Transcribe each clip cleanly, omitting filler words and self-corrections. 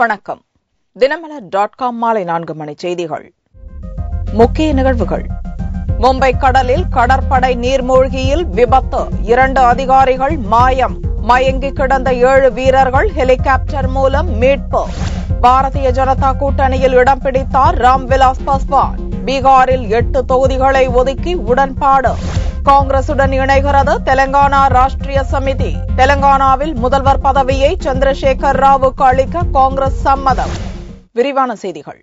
வணக்கம். தினமலர்.com மாலை 4 மணி செய்திகள். முக்கிய நிகழ்வுகள். மும்பை கடலில் கடற்படை நீர்மூழ்கியில் விபத்து, 2 அதிகாரிகள் மாயம். மயங்கி கிடந்த 7 வீரர்கள் ஹெலிகாப்டர் மூலம் மீட்பு. பாரதிய ஜனதா கூட்டணியில் இடம் பிடித்தார் ராம்விலாஸ் பாஸ்வான். பீகாரில் 8 தொகுதிகளை ஒதுக்கி உடன்பாடு. காங்கிரசுடன் இணைகிறது தெலங்கானா ராஷ்டிரிய சமிதி. தெலங்கானாவில் முதல்வர் பதவியை சந்திரசேகர் ராவுக்கு அளிக்க காங்கிரஸ் சம்மதம். விரிவான செய்திகள்.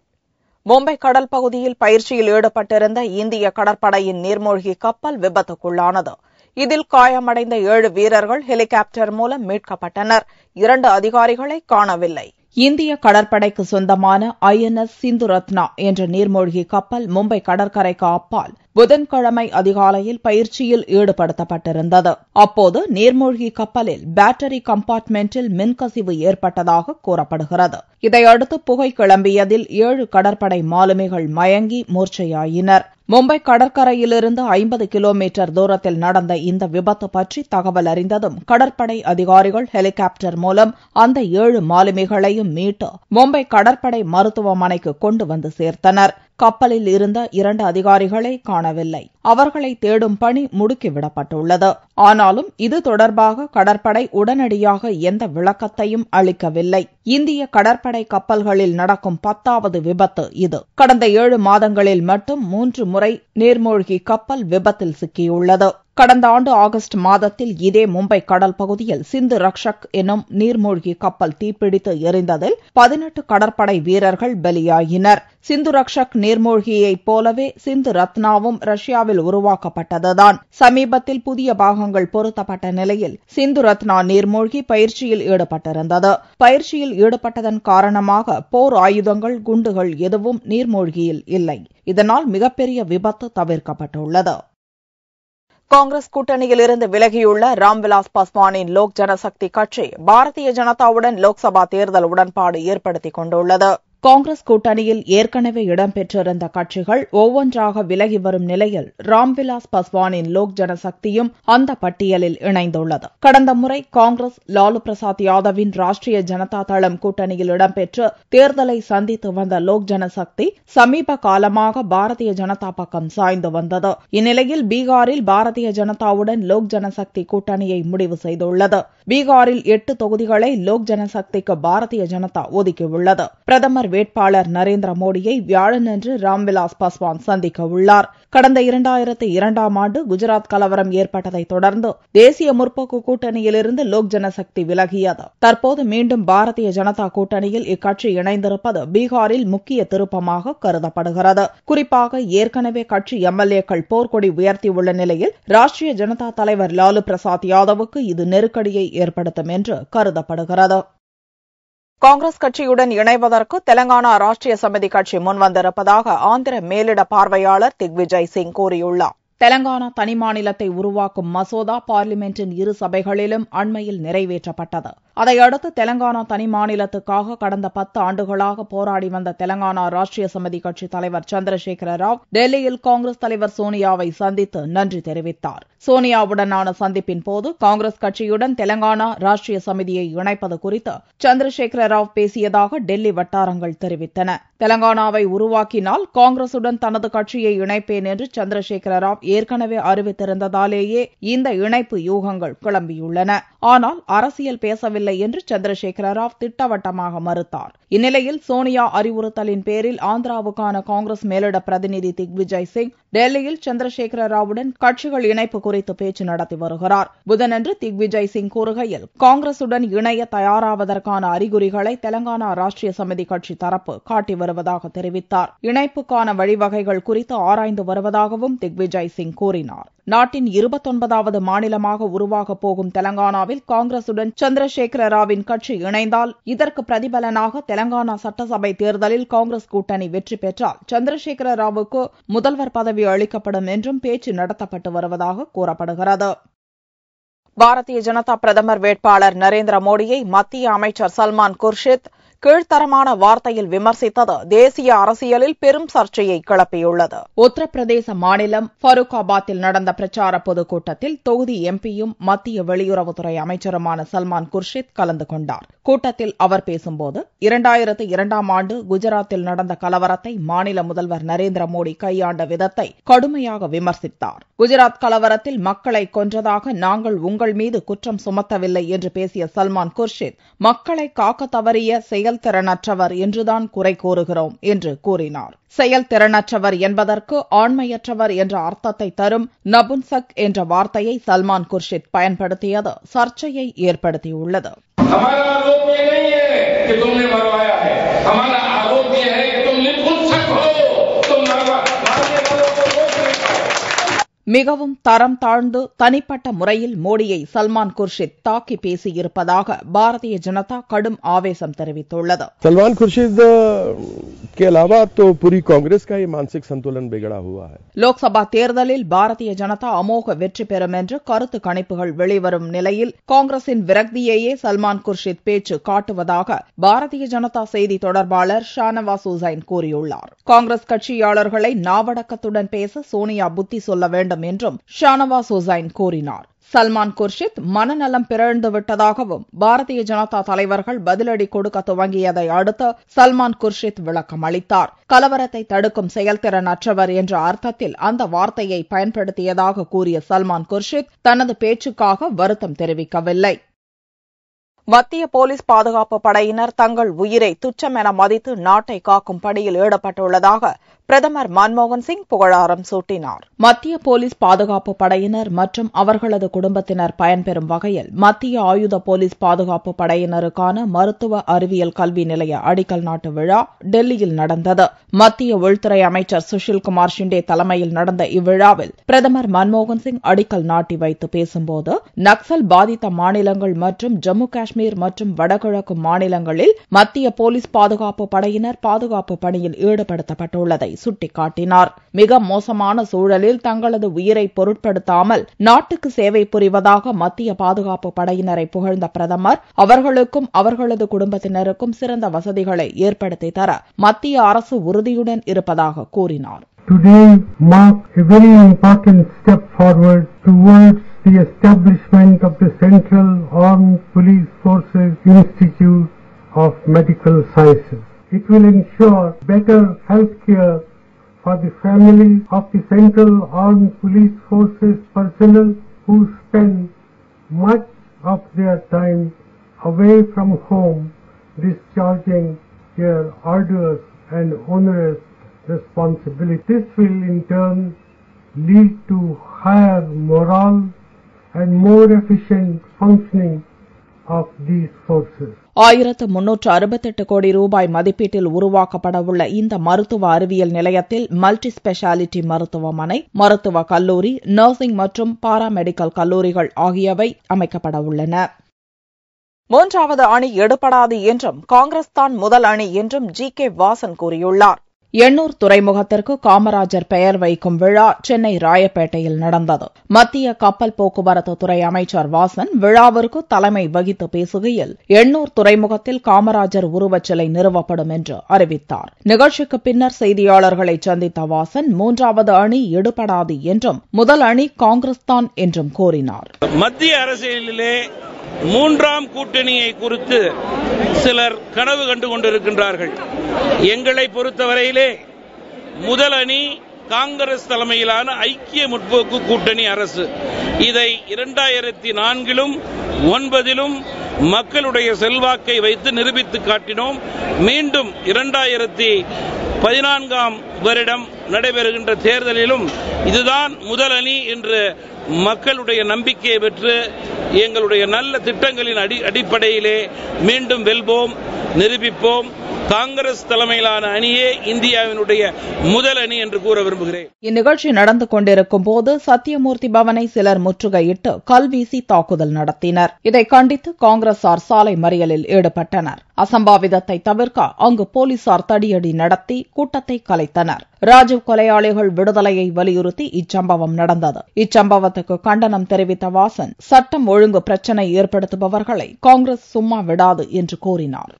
மும்பை கடல் பகுதியில் பயிற்சியில் ஈடுபட்டிருந்த இந்திய கடற்படையின் நீர்மூழ்கி கப்பல் விபத்துக்குள்ளானது. இதில் காயமடைந்த 7 வீரர்கள் ஹெலிகாப்டர் மூலம் மீட்கப்பட்டனர். 2 அதிகாரிகளை காணவில்லை. இந்திய கடற்படைக்கு சொந்தமான INS சிந்து ரத்னா என்ற நீர்மூழ்கி கப்பல் மும்பை கடற்கரைக்கு அப்பால் புதன்கிழமை அதிகாலையில் பயிற்சியில் ஈடுபடுத்தப்பட்டிருந்தது. அப்போது நீர்மூழ்கி கப்பலில் பேட்டரி கம்பார்ட்மெண்டில் மின்கசிவு ஏற்பட்டதாக கூறப்படுகிறது. இதையடுத்து புகை கிளம்பியதில் 7 கடற்படை மாலுமிகள் மயங்கி மூர்ச்சையாயினர். மும்பை கடற்கரையிலிருந்து 50 கிலோமீட்டர் தூரத்தில் நடந்த இந்த விபத்து பற்றி தகவல் அறிந்ததும் கடற்படை அதிகாரிகள் ஹெலிகாப்டர் மூலம் அந்த 7 மாலுமிகளையும் மீட்டு மும்பை கடற்படை மருத்துவமனைக்கு கொண்டு வந்து சேர்த்தனர். கப்பலில் இருந்த 2 அதிகாரிகளை காணவில்லை. அவர்களை தேடும் பணி முடுக்கிவிடப்பட்டுள்ளது. ஆனாலும் இது தொடர்பாக கடற்படை உடனடியாக எந்த விளக்கத்தையும் அளிக்கவில்லை. இந்திய கடற்படை கப்பல்களில் நடக்கும் 10வது விபத்து இது. கடந்த 7 மாதங்களில் மட்டும் 3 முறை நீர்மூழ்கி கப்பல் விபத்தில் சிக்கியுள்ளது. கடந்த ஆண்டு ஆகஸ்ட் மாதத்தில் இதே மும்பை கடல் பகுதியில் சிந்து ரக்ஷக் எனும் நீர்மூழ்கி கப்பல் தீப்பிடித்து எரிந்ததில் 18 கடற்படை வீரர்கள் பலியாயினர். சிந்து ரக்ஷக் நீர்மூழ்கியைப் போலவே சிந்து ரத்னாவும் ரஷ்யாவில் உருவாக்கப்பட்டதுதான். சமீபத்தில் புதிய பாகங்கள் பொருத்தப்பட்ட நிலையில் சிந்து ரத்னா நீர்மூழ்கி பயிற்சியில் ஈடுபட்டிருந்தது. பயிற்சியில் ஈடுபட்டதன் காரணமாக போர் ஆயுதங்கள், குண்டுகள் எதுவும் நீர்மூழ்கியில் இல்லை. இதனால் மிகப்பெரிய விபத்து தவிர்க்கப்பட்டுள்ளது. காங்கிரஸ் கூட்டணியில் இருந்து விலகியுள்ள ராம்விலாஸ் பாஸ்வானின் லோக் ஜனசக்தி கட்சி பாரதிய ஜனதாவுடன் லோக்சபா தேர்தல் உடன்பாடு ஏற்படுத்திக் கொண்டுள்ளது. காங்கிரஸ் கூட்டணியில் ஏற்கனவே இடம்பெற்றிருந்த கட்சிகள் ஒவ்வொன்றாக விலகி வரும் நிலையில் ராம்விலாஸ் பாஸ்வானின் லோக் ஜனசக்தியும் அந்த பட்டியலில் இணைந்துள்ளது. கடந்த முறை காங்கிரஸ் லாலு பிரசாத் யாதவின் ராஷ்டிரிய ஜனதா தளம் கூட்டணியில் இடம்பெற்று தேர்தலை சந்தித்து வந்த லோக் ஜனசக்தி சமீப காலமாக பாரதிய ஜனதா பக்கம் சாய்ந்து வந்தது. இந்நிலையில் பீகாரில் பாரதிய ஜனதாவுடன் லோக் ஜனசக்தி கூட்டணியை முடிவு செய்துள்ளது. பீகாரில் 8 தொகுதிகளை லோக் ஜனசக்திக்கு பாரதிய ஜனதா ஒதுக்கியுள்ளது. பிரதமர் வேட்பாளர் நரேந்திர மோடியை வியாழனன்று ராம்விலாஸ் பாஸ்வான் சந்திக்க உள்ளார். கடந்த 2002ஆம் ஆண்டு குஜராத் கலவரம் ஏற்பட்டதை தொடர்ந்து தேசிய முற்போக்கு கூட்டணியிலிருந்து லோக் ஜனசக்தி விலகியது. தற்போது மீண்டும் பாரதிய ஜனதா கூட்டணியில் இக்கட்சி இணைந்திருப்பது பீகாரில் முக்கிய திருப்பமாக கருதப்படுகிறது. குறிப்பாக ஏற்கனவே கட்சி MLAக்கள் போர்க்கொடி உயர்த்தியுள்ள நிலையில் ராஷ்டிரிய ஜனதா தலைவர் லாலு பிரசாத் யாதவுக்கு இது நெருக்கடியை ஏற்படுத்தும் என்று கருதப்படுகிறது. காங்கிரஸ் கட்சியுடன் இணைவதற்கு தெலங்கானா ராஷ்டிரிய சமிதி கட்சி முன்வந்திருப்பதாக ஆந்திர மேலிட பார்வையாளர் திக்விஜய் சிங் கூறியுள்ளார். தெலங்கானா தனிமாநிலத்தை உருவாக்கும் மசோதா பார்லிமென்டின் 2 சபைகளிலும் அண்மையில் நிறைவேற்றப்பட்டது. அதையடுத்து தெலங்கானா தனிமாநிலத்துக்காக கடந்த 10 ஆண்டுகளாக போராடி வந்த தெலங்கானா ராஷ்டிரிய சமிதி கட்சி தலைவர் சந்திரசேகர ராவ் டெல்லியில் காங்கிரஸ் தலைவர் சோனியாவை சந்தித்து நன்றி தெரிவித்தார். சோனியாவுடனான சந்திப்பின் போது காங்கிரஸ் கட்சியுடன் தெலங்கானா ராஷ்டிரிய சமிதியை இணைப்பது குறித்து சந்திரசேகர ராவ் பேசியதாக டெல்லி வட்டாரங்கள் தெரிவித்தன. தெலங்கானாவை உருவாக்கினால் காங்கிரசுடன் தனது கட்சியை இணைப்பேன் என்று சந்திரசேகர ராவ் ஏற்கனவே அறிவித்திருந்ததாலேயே இந்த இணைப்பு யூகங்கள் கிளம்பியுள்ளன. ஆனால் அரசியல் பேசவில்லை என்று சந்திரசேகர ராவ் திட்டவட்டமாக மறுத்தார். இந்நிலையில் சோனியா அறிவுறுத்தலின் பேரில் ஆந்திராவுக்கான காங்கிரஸ் மேலிட பிரதிநிதி திக்விஜய் சிங் டெல்லியில் சந்திரசேகர ராவுடன் கட்சிகள் இணைப்பு குறித்து பேச்சு நடத்தி வருகிறார். புதனன்று திக்விஜய் சிங் கூறுகையில் காங்கிரசுடன் இணைய தயாராவதற்கான அறிகுறிகளை தெலங்கானா ராஷ்டிரிய சமிதி கட்சி தரப்பு காட்டி வருவதாக தெரிவித்தார். இணைப்புக்கான வழிவகைகள் குறித்து ஆராய்ந்து வருவதாகவும் திக்விஜய் சிங் கூறினார். நாட்டின் 29வது மாநிலமாக உருவாகப் போகும் தெலங்கானாவில் காங்கிரசுடன் சந்திரசேகர ராவின் கட்சி இணைந்தால் இதற்கு பிரதிபலனாக தெலங்கானா சட்டசபை தேர்தலில் காங்கிரஸ் கூட்டணி வெற்றி பெற்றால் சந்திரசேகர ராவுக்கு முதல்வர் பதவி அளிக்கப்படும் என்றும் பேச்சு நடத்தப்பட்டு வருவதாக கூறப்படுகிறது. பாரதிய ஜனதா பிரதமர் வேட்பாளர் நரேந்திர மோடியை மத்திய அமைச்சர் சல்மான் குர்ஷித் கீழ்த்தரமான வார்த்தையில் விமர்சித்தது தேசிய அரசியலில் பெரும் சர்ச்சையை கிளப்பியுள்ளது. உத்தரப்பிரதேச மாநிலம் ஃபரூக்காபாத்தில் நடந்த பிரச்சார பொதுக்கூட்டத்தில் தொகுதி எம்பியும் மத்திய வெளியுறவுத்துறை அமைச்சருமான சல்மான் குர்ஷித் கலந்து கொண்டார். கூட்டத்தில் அவர் பேசும்போது 2002ஆம் ஆண்டு குஜராத்தில் நடந்த கலவரத்தை மாநில முதல்வர் நரேந்திர மோடி கையாண்ட விதத்தை கடுமையாக விமர்சித்தார். குஜராத் கலவரத்தில் மக்களை கொன்றதாக நாங்கள் உங்கள் மீது குற்றம் சுமத்தவில்லை என்று பேசிய சல்மான் குர்ஷித், மக்களை காக்க தவறிய செயல்திறனற்றவர் என்றுதான் குறை கூறுகிறோம் என்று கூறினார். செயல்திறனற்றவர் என்பதற்கு ஆண்மையற்றவர் என்ற அர்த்தத்தை தரும் நபுன்சக் என்ற வார்த்தையை சல்மான் குர்ஷித் பயன்படுத்தியது சர்ச்சையை ஏற்படுத்தியுள்ளது. மிகவும் தரம் தாழ்ந்து தனிப்பட்ட முறையில் மோடியை சல்மான் குர்ஷித் தாக்கி பேசியிருப்பதாக பாரதிய ஜனதா கடும் ஆவேசம் தெரிவித்துள்ளது. सलमान खुर्शीद के अलावा तो पूरी कांग्रेस का ये मानसिक संतुलन बिगड़ा हुआ है. லோக்சபா தேர்தலில் பாரதிய ஜனதா அமோக வெற்றி பெறும் என்று கருத்து கணிப்புகள் வெளிவரும் நிலையில் காங்கிரசின் விரக்தியையே சல்மான் குர்ஷித் பேச்சு காட்டுவதாக பாரதிய ஜனதா செய்தி தொடர்பாளர் ஷானவாஸ் ஹுசைன் கூறியுள்ளார். காங்கிரஸ் கட்சியாளர்களை நாவடக்கத்துடன் பேச சோனியா புத்தி சொல்ல வேண்டும் என்றும் ஷானவாஸ் ஹுசைன் கூறினார். சல்மான் குர்ஷித் மனநலம் பிறழ்ந்து விட்டதாகவும் பாரதிய ஜனதா தலைவர்கள் பதிலடி கொடுக்க துவங்கியதை அடுத்து சல்மான் குர்ஷித் விளக்கம் அளித்தார். கலவரத்தை தடுக்கும் செயல்திறன் அற்றவர் என்ற அர்த்தத்தில் அந்த வார்த்தையை பயன்படுத்தியதாக கூறிய சல்மான் குர்ஷித் தனது பேச்சுக்காக வருத்தம் தெரிவிக்கவில்லை. மத்திய போலீஸ் பாதுகாப்பு படையினர் தங்கள் உயிரை துச்சம் என மதித்து நாட்டை காக்கும் பணியில் ஈடுபட்டுள்ளதாக பிரதமர் மன்மோகன் சிங் புகழாரம் சூட்டினார். மத்திய போலீஸ் பாதுகாப்பு படையினர் மற்றும் அவர்களது குடும்பத்தினர் பயன்பெறும் வகையில் மத்திய ஆயுத போலீஸ் பாதுகாப்பு படையினருக்கான மருத்துவ அறிவியல் கல்வி நிலைய அடிக்கல் நாட்டு விழா டெல்லியில் நடந்தது. மத்திய உள்துறை அமைச்சர் சுஷில்குமார் ஷிண்டே தலைமையில் நடந்த இவ்விழாவில் பிரதமர் மன்மோகன் சிங் அடிக்கல் நாட்டி வைத்து பேசும்போது நக்சல் பாதித்த மாநிலங்கள் மற்றும் ஜம்மு காஷ்மீர் மற்றும் வடகிழக்கு மாநிலங்களில் மத்திய போலீஸ் பாதுகாப்பு படையினர் பாதுகாப்பு பணியில் ஈடுபடுத்தப்பட்டுள்ளதை சுட்டிக்காட்டினார். மிக மோசமான சூழலில் தங்களது உயிரை பொருட்படுத்தாமல் நாட்டுக்கு சேவை புரிவதாக மத்திய பாதுகாப்பு படையினரை புகழ்ந்த பிரதமர் அவர்களுக்கும் அவர்களது குடும்பத்தினருக்கும் சிறந்த வசதிகளை ஏற்படுத்தி தர மத்திய அரசு உறுதியுடன் இருப்பதாக கூறினார். Today marks a very important step forward towards the establishment of the Central Armed Police Forces Institute of Medical Sciences. It will ensure better health care for the families of the Central Armed Police Forces personnel who spend much of their time away from home discharging their arduous and onerous responsibility. This will in turn lead to higher morale and more efficient functioning of these forces. 1368 கோடி ரூபாய் மதிப்பீட்டில் உருவாக்கப்படவுள்ள இந்த மருத்துவ அறிவியல் நிலையத்தில் multi speciality மருத்துவமனை, மருத்துவ கல்லூரி, நர்சிங் மற்றும் பாராமெடிக்கல் கல்லூரிகள் ஆகியவை அமைக்கப்படவுள்ளன. மூன்றாவது அணி எடுபடாது என்றும் காங்கிரஸ் தான் முதல் அணி என்றும் ஜி.கே. வாசன் கூறியுள்ளார். எண்ணூர் துறைமுகத்திற்கு காமராஜர் பெயர் வைக்கும் விழா சென்னை ராயப்பேட்டையில் நடந்தது. மத்திய கப்பல் போக்குவரத்து துறை அமைச்சர் வாசன் விழாவிற்கு தலைமை வகித்து பேசுகையில் எண்ணூர் துறைமுகத்தில் காமராஜர் உருவச்சிலை நிறுவப்படும் என்று அறிவித்தார். நிகழ்ச்சிக்கு பின்னர் செய்தியாளர்களை சந்தித்த வாசன் மூன்றாவது அணி எடுபடாது என்றும் முதல் அணி காங்கிரஸ் தான் என்றும் கூறினார். மத்திய அரசியலிலே மூன்றாம் கூட்டணியை குறித்து சிலர் கனவு கண்டு கொண்டிருக்கின்றார்கள். எங்களை பொறுத்தவரையிலே முதல் அணி காங்கிரஸ் தலைமையிலான ஐக்கிய முற்போக்கு கூட்டணி அரசு. இதை 2004லும் 2009லும் மக்களுடைய செல்வாக்கை வைத்து நிரூபித்து காட்டினோம். மீண்டும் 2014ஆம் வருடம் நடைபெறுகின்ற தேர்தலிலும் இதுதான் முதல் அணி என்று மக்களுடைய நம்பிக்கையை பெற்று எங்களுடைய நல்ல திட்டங்களின் அடிப்படையிலே மீண்டும் வெல்வோம், நிரூபிப்போம். காங்கிரஸ் தலைமையிலான அணியே இந்தியாவினுடைய முதல் அணி என்று கூற விரும்புகிறேன். இந்நிகழ்ச்சி நடந்து கொண்டிருக்கும் போது சத்தியமூர்த்தி பவனை சிலர் முற்றுகையிட்டு கல்வீசி தாக்குதல் நடத்தினர். இதை கண்டித்து காங்கிரசார் சாலை மறியலில் ஈடுபட்டனர். அசம்பாவிதத்தை தவிர்க்க அங்கு போலீசார் தடியடி நடத்தி கூட்டத்தை கலைத்தனர். ராஜீவ் கொலையாளிகள் விடுதலையை வலியுறுத்தி இச்சம்பவம் நடந்தது. இச்சம்பவத்துக்கு கண்டனம் தெரிவித்த வாசன் சட்டம் ஒழுங்கு பிரச்சினை ஏற்படுத்துபவர்களை காங்கிரஸ் சும்மா விடாது என்று கூறினார்.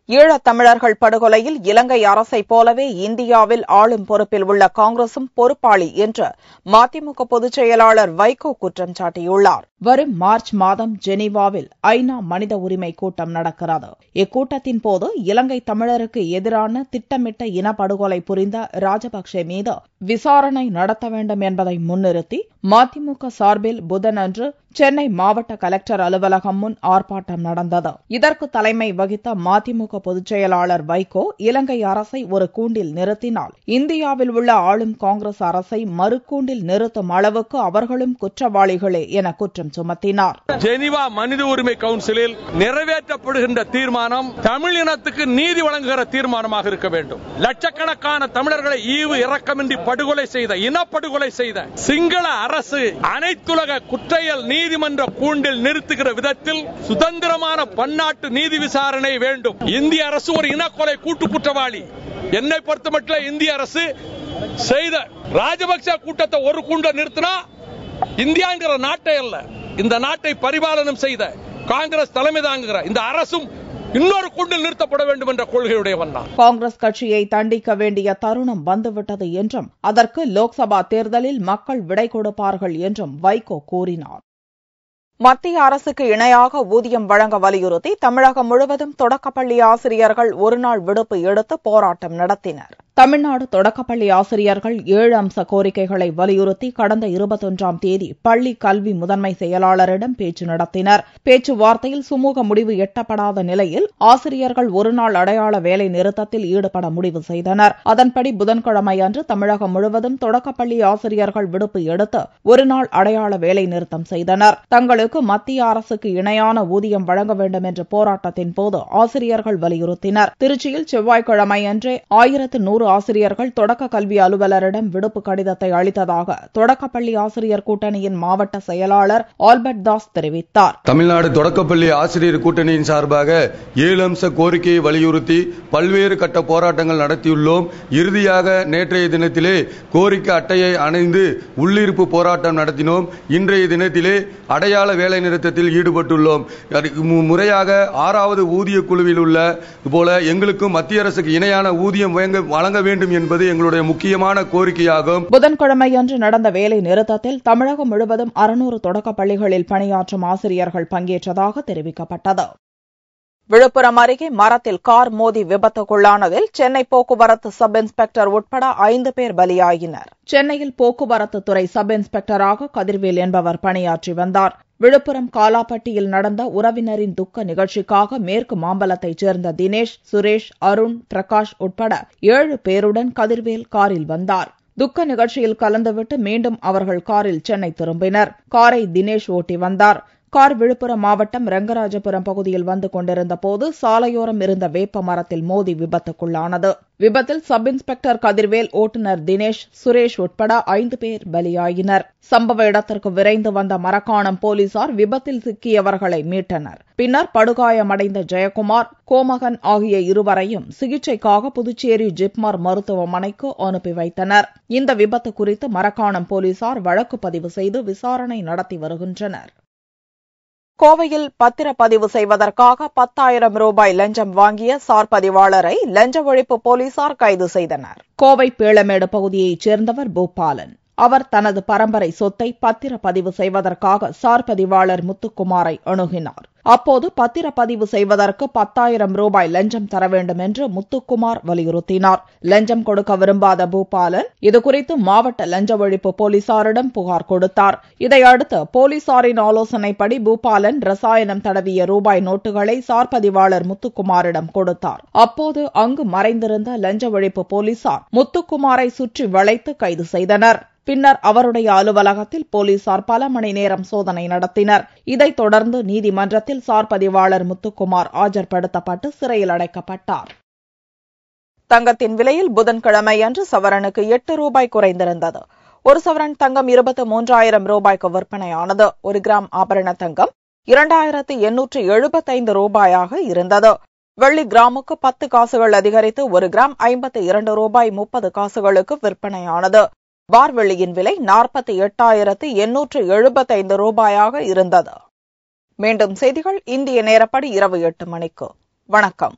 ஈழத் தமிழர்கள் படுகொலையில் இலங்கை அரசைப் போலவே இந்தியாவில் ஆளும் பொறுப்பில் உள்ள காங்கிரசும் பொறுப்பாளி என்று மதிமுக பொதுச் செயலாளர் வைகோ குற்றம் சாட்டியுள்ளார். வரும் மார்ச் மாதம் ஜெனீவாவில் ஐநா மனித உரிமை கூட்டம் நடக்கிறது. இக்கூட்டத்தின் போது இலங்கை தமிழருக்கு எதிரான திட்டமிட்ட இனப்படுகொலை புரிந்த ராஜபக்சே மீது விசாரணை நடத்த வேண்டும் என்பதை முன்னிறுத்தி மதிமுக சார்பில் புதனன்று சென்னை மாவட்ட கலெக்டர் அலுவலகம் முன் ஆர்ப்பாட்டம் நடந்தது. இதற்கு தலைமை வகித்த மதிமுக பொதுச் செயலாளர் வைகோ இலங்கை அரசை ஒரு கூண்டில் நிறுத்தினால் இந்தியாவில் உள்ள ஆளும் காங்கிரஸ் அரசை மறுக்கூண்டில் நிறுத்தும் அளவுக்கு அவர்களும் குற்றவாளிகளே என குற்றம் சுமத்தினார். ஜெனீவா மனித உரிமை கவுன்சிலில் நிறைவேற்றப்படுகின்ற தீர்மானம் தமிழ் இனத்துக்கு நீதி வழங்குகிற தீர்மானமாக இருக்க வேண்டும். லட்சக்கணக்கான தமிழர்களை ஈவு இரக்கமின்றி படுகொலை செய்த இனப்படுகொலை செய்த சிங்கள அரசு அனைத்துலக குற்றையல் நீதிமன்ற கூண்டில் நிறுத்துகிற விதத்தில் சுதந்திரமான பன்னாட்டு நீதி விசாரணை வேண்டும். இந்திய அரசு ஒரு இனக்கொலை கூட்டு குற்றவாளி. என்னை பொறுத்த மட்டும் இந்திய அரசு செய்த ராஜபக்சே கூட்டத்தை ஒரு கூண்டில் நிறுத்தினா இந்தியாங்கிற நாட்டை அல்ல, இந்த நாட்டை பரிபாலனம் செய்த காங்கிரஸ் தலைமை தாங்குகிற இந்த அரசும் இன்னொரு கூண்டில் நிறுத்தப்பட வேண்டும் என்ற கொள்கையுடையவன் தான். காங்கிரஸ் கட்சியை தண்டிக்க வேண்டிய தருணம் வந்துவிட்டது என்றும் அதற்கு லோக்சபா தேர்தலில் மக்கள் விடை கொடுப்பார்கள் என்றும் வைகோ கூறினார். மத்திய அரசுக்கு இணையாக ஊதியம் வழங்க வலியுறுத்தி தமிழகம் முழுவதும் தொடக்கப்பள்ளி ஆசிரியர்கள் ஒருநாள் விடுப்பு எடுத்து போராட்டம் நடத்தினர். தமிழ்நாடு தொடக்கப்பள்ளி ஆசிரியர்கள் 7 அம்ச கோரிக்கைகளை வலியுறுத்தி கடந்த 21ஆம் தேதி பள்ளி கல்வி முதன்மை செயலாளரிடம் பேச்சு நடத்தினர். பேச்சுவார்த்தையில் சுமூக முடிவு எட்டப்படாத நிலையில் ஆசிரியர்கள் ஒருநாள் அடையாள வேலை நிறுத்தத்தில் ஈடுபட முடிவு செய்தனர். அதன்படி புதன்கிழமை அன்று தமிழகம் முழுவதும் தொடக்கப்பள்ளி ஆசிரியர்கள் விடுப்பு எடுத்து ஒருநாள் அடையாள வேலை நிறுத்தம் செய்தனர். தங்களுக்கு மத்திய அரசுக்கு இணையான ஊதியம் வழங்க வேண்டும் என்ற போராட்டத்தின் போது ஆசிரியர்கள் வலியுறுத்தினர். திருச்சியில் செவ்வாய்க்கிழமை அன்றே 1100 ஆசிரியர்கள் தொடக்க கல்வி அலுவலரிடம் விடுப்பு கடிதத்தை அளித்ததாக தொடக்கப்பள்ளி ஆசிரியர் கூட்டணியின் மாவட்ட செயலாளர் ஆல்பர்ட் தாஸ் தெரிவித்தார். தமிழ்நாடு தொடக்கப்பள்ளி ஆசிரியர் கூட்டணியின் சார்பாக 7 அம்ச கோரிக்கையை வலியுறுத்தி பல்வேறு கட்ட போராட்டங்கள் நடத்தியுள்ளோம். இறுதியாக நேற்றைய தினத்திலே கோரிக்கை அட்டையை அணைந்து உள்ளிருப்பு போராட்டம் நடத்தினோம். இன்றைய தினத்திலே அடையாள வேலை நிறுத்தத்தில் ஈடுபட்டுள்ளோம். முறையாக 6வது ஊதிய குழுவில் உள்ள போல எங்களுக்கும் மத்திய அரசுக்கு இணையான ஊதியம் வழங்க வேண்டும் என்பது எங்களுடைய முக்கியமான கோரிக்கையாகும். புதன்கிழமை அன்று நடந்த வேலை நிறுத்தத்தில் தமிழகம் முழுவதும் 600 தொடக்கப் பள்ளிகளில் பணியாற்றும் ஆசிரியர்கள் பங்கேற்றதாக தெரிவிக்கப்பட்டது. விழுப்புரம் அருகே மரத்தில் கார் மோதி விபத்துக்குள்ளானதில் சென்னை போக்குவரத்து சப் இன்ஸ்பெக்டர் உட்பட 5 பேர் பலியாகினர். சென்னையில் போக்குவரத்து துறை சப் இன்ஸ்பெக்டராக கதிர்வேல் என்பவர் பணியாற்றி வந்தார். விழுப்புரம் காலாப்பட்டியில் நடந்த உறவினரின் துக்க நிகழ்ச்சிக்காக மேற்கு மாம்பலத்தைச் சேர்ந்த தினேஷ், சுரேஷ், அருண், பிரகாஷ் உட்பட 7 பேருடன் கதிர்வேல் காரில் வந்தார். துக்க நிகழ்ச்சியில் கலந்துவிட்டு மீண்டும் அவர்கள் காரில் சென்னை திரும்பினர். காரை தினேஷ் ஓட்டி வந்தார். கார் விழுப்புரம் மாவட்டம் ரங்கராஜபுரம் பகுதியில் வந்து கொண்டிருந்த போது சாலையோரம் இருந்த வேப்ப மரத்தில் மோதி விபத்துக்குள்ளானது. விபத்தில் சப் இன்ஸ்பெக்டர் கதிர்வேல், ஓட்டுநர் தினேஷ், சுரேஷ் உட்பட 5 பேர் பலியாயினர். சம்பவ இடத்திற்கு விரைந்து வந்த மரக்காணம் போலீசார் விபத்தில் சிக்கியவர்களை மீட்டனர். பின்னர் படுகாயமடைந்த ஜெயக்குமார், கோமகன் ஆகிய இருவரையும் சிகிச்சைக்காக புதுச்சேரி ஜிப்மர் மருத்துவமனைக்கு அனுப்பி வைத்தனர். இந்த விபத்து குறித்து மரக்காணம் போலீசார் வழக்கு பதிவு செய்து விசாரணை நடத்தி வருகின்றனர். கோவையில் பத்திரப்பதிவு செய்வதற்காக 10,000 ரூபாய் லஞ்சம் வாங்கிய சார் பதிவாளரை லஞ்ச ஒழிப்பு போலீசார் கைது செய்தனர். கோவை பீளமேடு பகுதியைச் சேர்ந்தவர் பூபாலன். அவர் தனது பரம்பரை சொத்தை பத்திரப்பதிவு செய்வதற்காக சார் பதிவாளர் முத்துக்குமாரை அணுகினார். அப்போது பத்திரப்பதிவு செய்வதற்கு 10,000 ரூபாய் லஞ்சம் தர வேண்டும் என்று முத்துக்குமார் வலியுறுத்தினார். லஞ்சம் கொடுக்க விரும்பாத பூபாலன் இதுகுறித்து மாவட்ட லஞ்ச ஒழிப்பு போலீசாரிடம் புகார் கொடுத்தார். இதையடுத்து போலீசாரின் ஆலோசனைப்படி பூபாலன் ரசாயனம் தடவிய ரூபாய் நோட்டுகளை சார் பதிவாளர் முத்துக்குமாரிடம் கொடுத்தார். அப்போது அங்கு மறைந்திருந்த லஞ்ச ஒழிப்பு போலீசார் முத்துக்குமாரை சுற்றி வளைத்து கைது செய்தனர். பின்னர் அவருடைய அலுவலகத்தில் போலீசார் பல மணி நேரம் சோதனை நடத்தினர். இதைத் தொடர்ந்து நீதிமன்றத்தில் சார் பதிவாளர் முத்துக்குமார் ஆஜர்படுத்தப்பட்டு சிறையில் அடைக்கப்பட்டார். தங்கத்தின் விலையில் புதன்கிழமை அன்று சவரனுக்கு 8 ரூபாய் குறைந்திருந்தது. ஒரு சவரன் தங்கம் 23,000 ரூபாய்க்கு விற்பனையானது. 1 கிராம் ஆபரண தங்கம் 2,875 ரூபாயாக இருந்தது. வெள்ளி கிராமுக்கு 10 காசுகள் அதிகரித்து 1 கிராம் 52 ரூபாய் 30 காசுகளுக்கு விற்பனையானது. பார் வெள்ளியின் விலை 48,875 ரூபாயாக இருந்தது. மீண்டும் செய்திகள் இந்திய நேரப்படி இரவு 8 மணிக்கு. வணக்கம்.